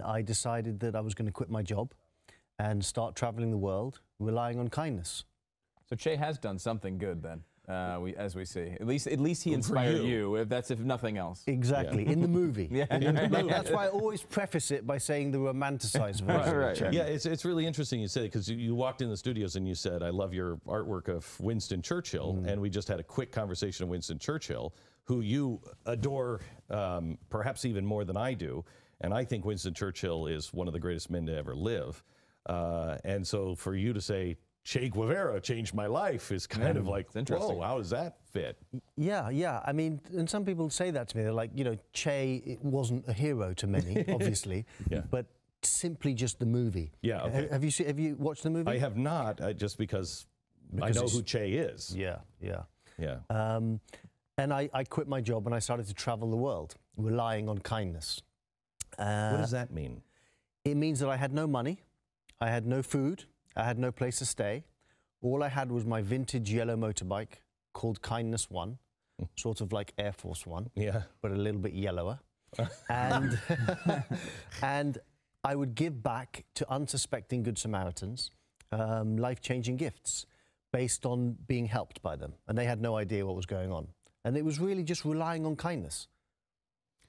I decided that I was going to quit my job and start traveling the world, relying on kindness. So Che has done something good then, as we see. At least he inspired you, if nothing else. Exactly, in the movie. That's why I always preface it by saying the romanticized version. Right. Yeah, it's really interesting you said it, because you walked in the studios and you said, I love your artwork of Winston Churchill, and we just had a quick conversation of Winston Churchill, who you adore perhaps even more than I do, and I think Winston Churchill is one of the greatest men to ever live. And so for you to say, Che Guevara changed my life is kind of like, whoa, how does that fit? Yeah. I mean, and some people say that to me. They're like, Che, it wasn't a hero to many, obviously, but simply just the movie. Yeah. Okay. Have you watched the movie? I have not, just because I know who Che is. Yeah. And I quit my job and I started to travel the world, relying on kindness. What does that mean? It means that I had no money, I had no food, I had no place to stay. All I had was my vintage yellow motorbike called Kindness One, sort of like Air Force One, but a little bit yellower. And, and I would give back to unsuspecting good Samaritans life-changing gifts based on being helped by them. And they had no idea what was going on. And it was really just relying on kindness.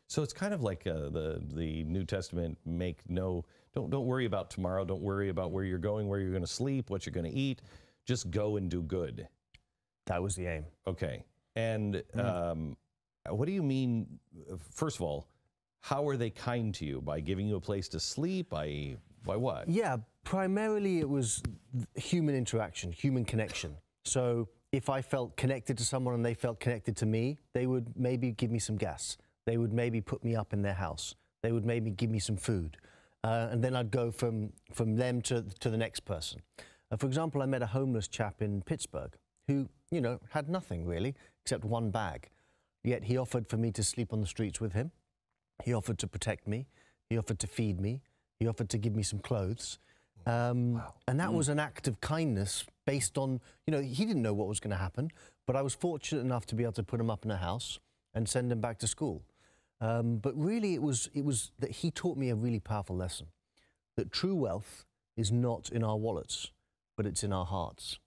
So it's kind of like the New Testament, don't worry about tomorrow, don't worry about where you're going, where you're going to sleep, what you're going to eat, just go and do good. That was the aim. Okay. And what do you mean, first of all, how are they kind to you? By giving you a place to sleep? By what? Yeah, primarily it was human interaction, human connection. So if I felt connected to someone and they felt connected to me, they would maybe give me some gas. They would maybe put me up in their house. They would maybe give me some food. And then I'd go from them to the next person. For example, I met a homeless chap in Pittsburgh who, had nothing really except one bag. Yet he offered for me to sleep on the streets with him. He offered to protect me. He offered to feed me. He offered to give me some clothes. And that was an act of kindness based on, he didn't know what was going to happen, but I was fortunate enough to be able to put him up in a house and send him back to school. But really, it was that he taught me a really powerful lesson, that true wealth is not in our wallets, but it's in our hearts.